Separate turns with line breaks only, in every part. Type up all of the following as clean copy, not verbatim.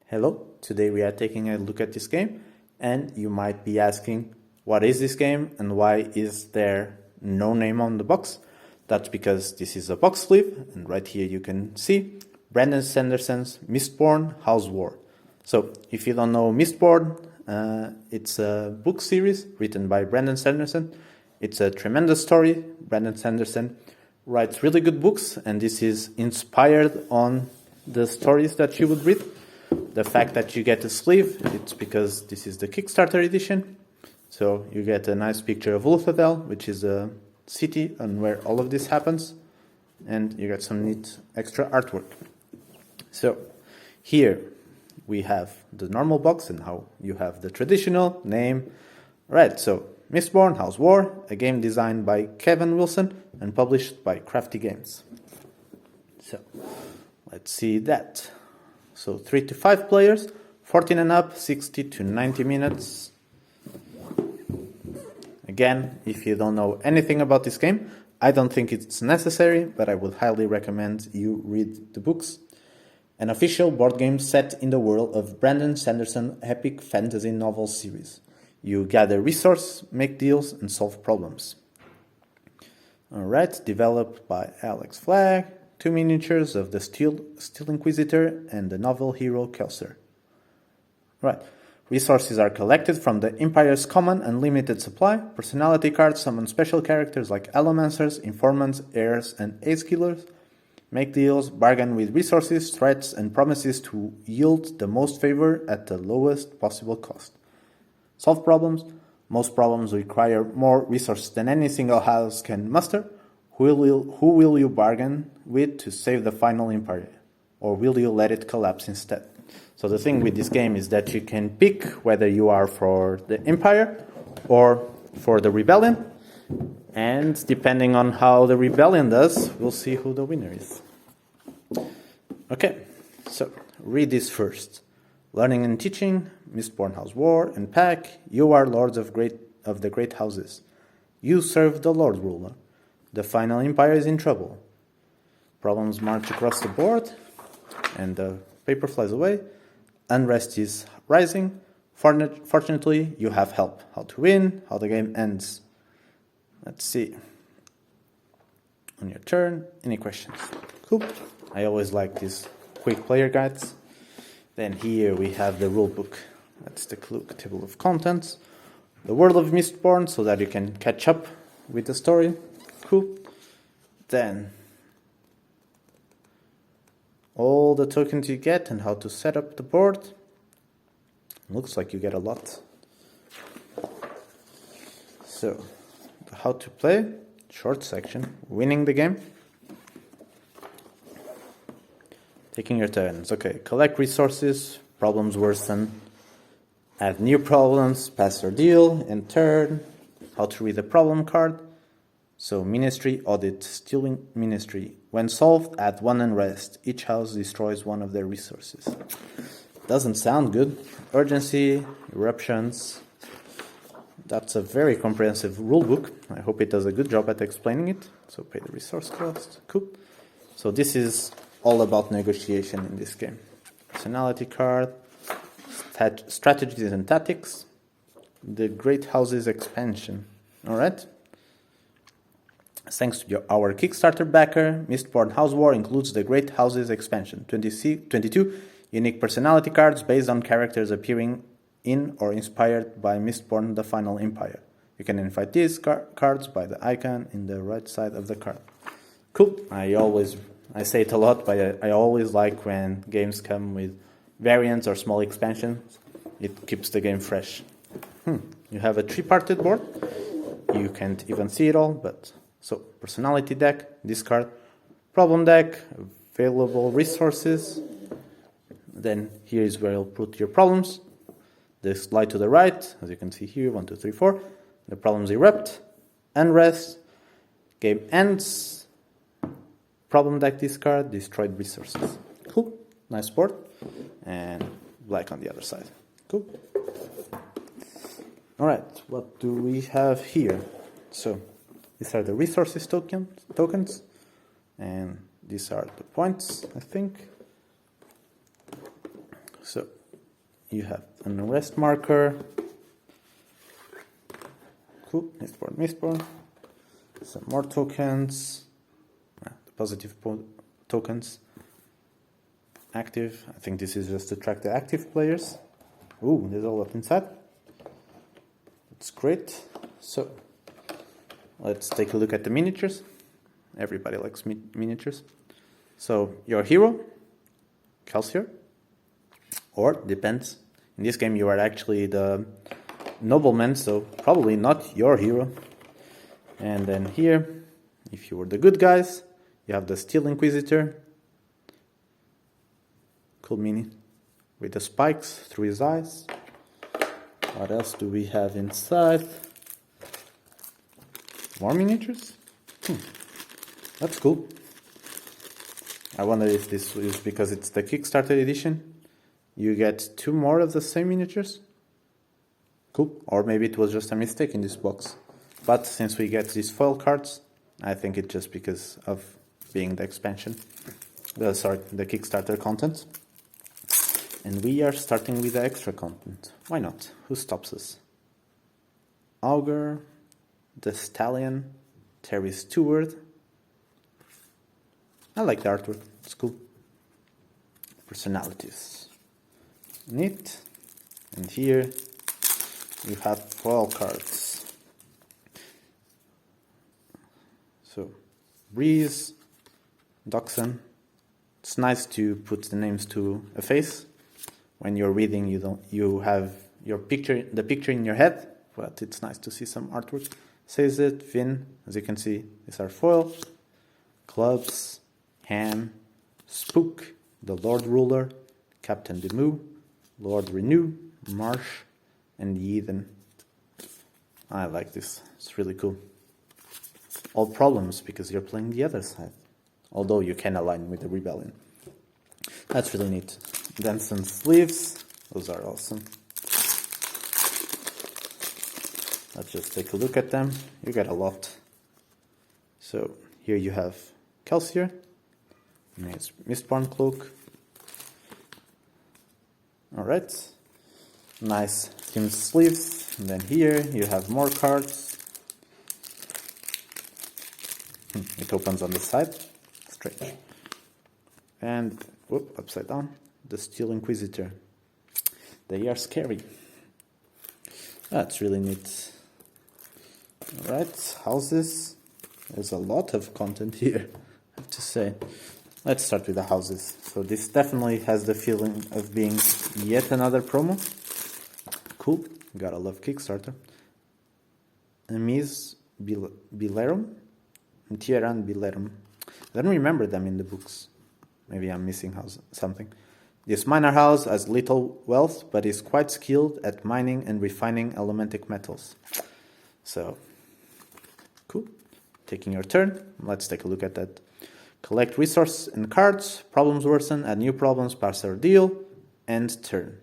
Hello, today we are taking a look at this game, and you might be asking, what is this game and why is there no name on the box? That's because this is a box sleeve, and right here you can see Brandon Sanderson's Mistborn House War. So if you don't know Mistborn, it's a book series written by Brandon Sanderson. It's a tremendous story. Brandon Sanderson writes really good books, and this is inspired on the stories that you would read. The fact that you get a sleeve, it's because this is the Kickstarter edition. So you get a nice picture of Ulthadel, which is a city and where all of this happens. And you get some neat extra artwork. So here we have the normal box and how you have the traditional name. Right, so Mistborn House War, a game designed by Kevin Wilson and published by Crafty Games. So let's see that. So 3 to 5 players, 14 and up, 60 to 90 minutes. Again, if you don't know anything about this game, I don't think it's necessary, but I would highly recommend you read the books. An official board game set in the world of Brandon Sanderson epic fantasy novel series. You gather resources, make deals, and solve problems. Alright, developed by Alex Flagg. 2 miniatures of the Steel Inquisitor and the novel hero Kelser. Right. Resources are collected from the Empire's common and limited supply. Personality cards summon special characters like Allomancers, Informants, Heirs, and Ace Killers. Make deals, bargain with resources, threats, and promises to yield the most favor at the lowest possible cost. Solve problems. Most problems require more resources than any single house can muster. Who will you bargain with to save the final empire? Or will you let it collapse instead? So the thing with this game is that you can pick whether you are for the empire or for the rebellion. And depending on how the rebellion does, we'll see who the winner is. Okay, so read this first. Learning and teaching, Mistborn House War, and Pack, you are lords of the great houses. You serve the Lord Ruler. The final empire is in trouble. Problems march across the board, and the paper flies away. Unrest is rising. Fortunately, you have help. How to win, how the game ends. Let's see. On your turn, any questions? Cool. I always like these quick player guides. Then here we have the rulebook. That's the table of contents. The world of Mistborn, so that you can catch up with the story. Cool. Then all the tokens you get and how to set up the board. Looks like you get a lot. So, how to play, short section, winning the game. Taking your turns. Okay, collect resources, problems worsen, add new problems, pass or deal, and turn. How to read the problem card. So, Ministry, Audit, Stealing Ministry. When solved, add 1 unrest. Each house destroys one of their resources. Doesn't sound good. Urgency, eruptions. That's a very comprehensive rulebook. I hope it does a good job at explaining it. So, pay the resource cost. Cool. So, this is all about negotiation in this game. Personality card, strategies and tactics, the Great Houses expansion. Alright? Thanks to our Kickstarter backer, Mistborn House War includes the Great Houses expansion, 22 unique personality cards based on characters appearing in or inspired by Mistborn the Final Empire. You can invite these cards by the icon in the right side of the card. Cool. I say it a lot, but I always like when games come with variants or small expansions. It keeps the game fresh. You have a 3-parted board. You can't even see it all, but... So, personality deck, discard, problem deck, available resources. Then here is where you'll put your problems. They slide to the right, as you can see here, 1, 2, 3, 4. The problems erupt, unrest, game ends, problem deck discard, destroyed resources. Cool, nice board. And black on the other side. Cool. Alright, what do we have here? So, these are the resources tokens, and these are the points, I think. So you have an arrest marker. Cool. Mistborn. Some more tokens. The positive tokens. Active. I think this is just to track the active players. Ooh, there's a lot inside. It's great. So let's take a look at the miniatures. Everybody likes miniatures. So your hero, Kelsier, or depends. In this game you are actually the nobleman, so probably not your hero. And then here, if you were the good guys, you have the Steel Inquisitor. Cool mini. With the spikes through his eyes. What else do we have inside? More miniatures? That's cool. I wonder if this is because it's the Kickstarter edition. You get 2 more of the same miniatures. Cool. Or maybe it was just a mistake in this box. But since we get these foil cards, I think it's just because of being the expansion. The Kickstarter content. And we are starting with the extra content. Why not? Who stops us? Augur, the Stallion, Terry Stewart. I like the artwork. It's cool. Personalities. Neat. And here you have foil cards. So, Breeze, Dachshund. It's nice to put the names to a face. When you're reading, you have the picture in your head, but it's nice to see some artwork. Says it, Finn, as you can see, these are foil. Clubs, Ham, Spook, the Lord Ruler, Captain Demu, Lord Renew, Marsh, and Eden. I like this. It's really cool. All problems because you're playing the other side. Although you can align with the Rebellion. That's really neat. Then some sleeves. Those are awesome. Let's just take a look at them. You get a lot. So here you have Kelsier. Nice Mistborn cloak. Alright. Nice themed sleeves. And then here you have more cards. It opens on the side. Strange. And, whoop, upside down. The Steel Inquisitor. They are scary. That's really neat. Alright, houses. There's a lot of content here, I have to say. Let's start with the houses. So this definitely has the feeling of being yet another promo. Cool. Gotta love Kickstarter. Amiz Bilerum and Tieran Bilerum. I don't remember them in the books. Maybe I'm missing something. This miner house has little wealth, but is quite skilled at mining and refining elementic metals. So, cool. Taking your turn. Let's take a look at that. Collect resource and cards. Problems worsen. Add new problems. Pass ordeal. End turn.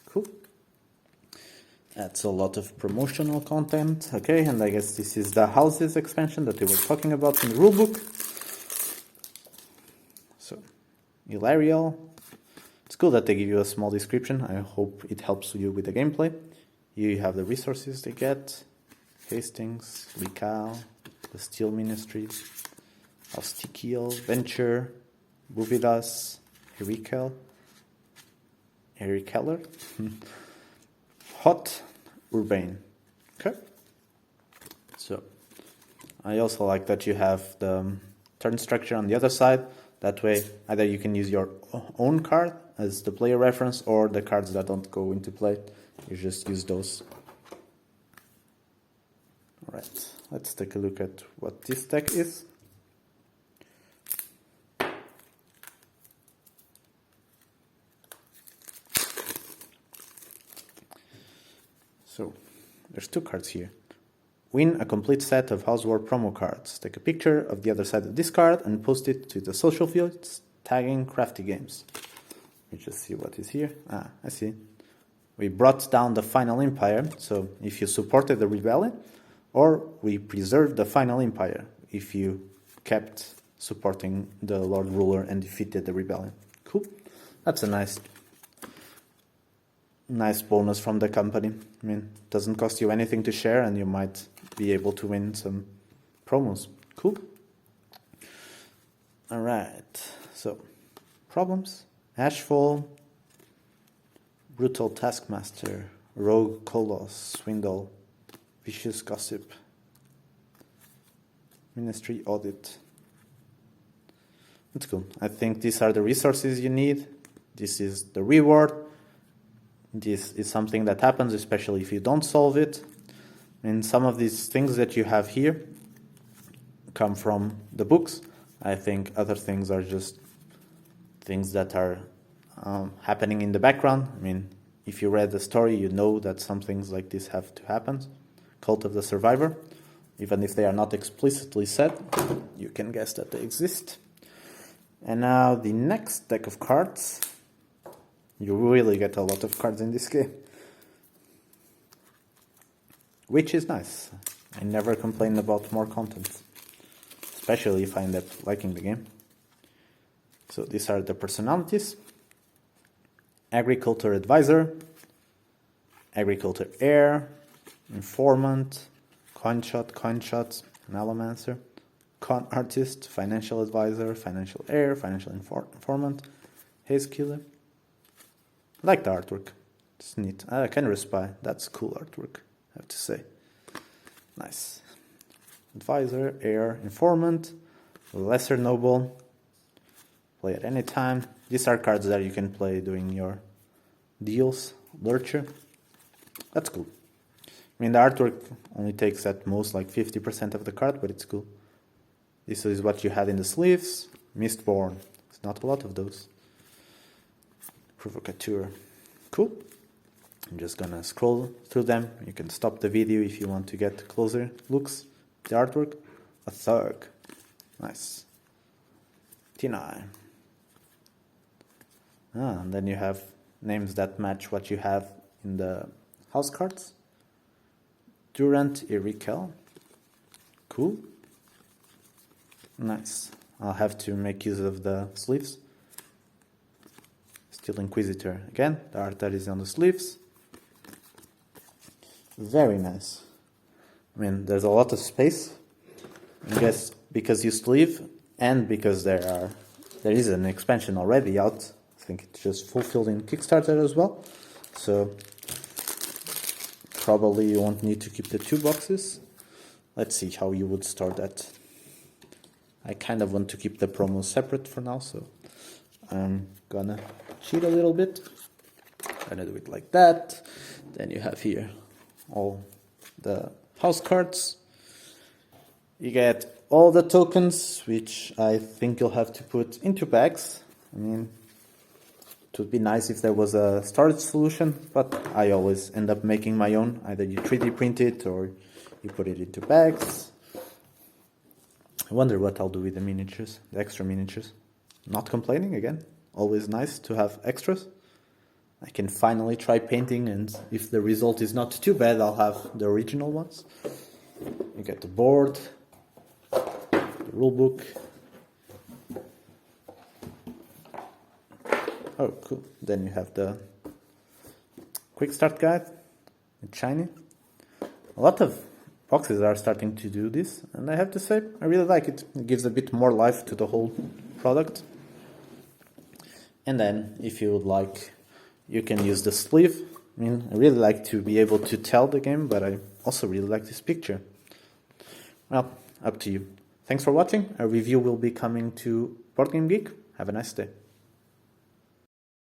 Cool. That's a lot of promotional content. Okay, and I guess this is the houses expansion that we were talking about in the rulebook. So, Ilariel. It's cool that they give you a small description. I hope it helps you with the gameplay. Here you have the resources they get. Hastings, Likal, the Steel Ministries, Austikiel, Venture, Buvidas, Erikel, Hot, Urbane. Okay. So, I also like that you have the turn structure on the other side. That way, either you can use your own card as the player reference, or the cards that don't go into play, you just use those. Alright, let's take a look at what this deck is. So, there's 2 cards here. Win a complete set of House War promo cards. Take a picture of the other side of this card and post it to the social fields, tagging Crafty Games. Let me just see what is here. I see. We brought down the final empire, so if you supported the rebellion, or we preserved the final empire, if you kept supporting the Lord Ruler and defeated the rebellion. Cool. That's a nice nice bonus from the company. I mean, it doesn't cost you anything to share, and you might be able to win some promos. Cool. All right. So, problems: Ashfall, Brutal Taskmaster, Rogue Coloss, Swindle, Vicious Gossip, Ministry Audit. That's cool. I think these are the resources you need. This is the reward. This is something that happens, especially if you don't solve it. And some of these things that you have here come from the books. I think other things are just things that are happening in the background. I mean, if you read the story, you know that some things like this have to happen. Cult of the Survivor. Even if they are not explicitly said, you can guess that they exist. And now the next deck of cards. You really get a lot of cards in this game, which is nice. I never complain about more content, especially if I end up liking the game. So these are the personalities: Agriculture Advisor, Agriculture Heir, Informant, Coinshot, Allomancer, Con Artist, Financial Advisor, Financial Heir, Financial Informant, Haze Killer. I like the artwork. It's neat. I can respy. That's cool artwork, I have to say. Nice. Advisor, Heir, Informant, Lesser Noble. Play at any time. These are cards that you can play during your deals. Lurcher. That's cool. I mean, the artwork only takes at most like 50% of the card, but it's cool. This is what you had in the sleeves. Mistborn. It's not a lot of those. Provocateur. Cool. I'm just gonna scroll through them. You can stop the video if you want to get closer looks. The artwork. A Thug. Nice. T9. And then you have names that match what you have in the house cards. Durant Irikel. Cool. Nice. I'll have to make use of the sleeves. Still Inquisitor. Again, the art that is on the sleeves. Very nice. I mean, there's a lot of space. I guess because you sleeve and because there is an expansion already out. I think it's just fulfilled in Kickstarter as well. So probably you won't need to keep the 2 boxes. Let's see how you would store that. I kind of want to keep the promos separate for now, so I'm gonna cheat a little bit. Gonna do it like that. Then you have here all the house cards. You get all the tokens, which I think you'll have to put into bags. I mean, it would be nice if there was a storage solution, but I always end up making my own. Either you 3D print it or you put it into bags. I wonder what I'll do with the miniatures, the extra miniatures. Not complaining again. Always nice to have extras. I can finally try painting, and if the result is not too bad, I'll have the original ones. You get the board, the rulebook. Oh, cool. Then you have the quick start guide. It's shiny. A lot of boxes are starting to do this, and I have to say, I really like it. It gives a bit more life to the whole product. And then, if you would like, you can use the sleeve. I mean, I really like to be able to tell the game, but I also really like this picture. Well, up to you. Thanks for watching. A review will be coming to Board Game Geek. Have a nice day.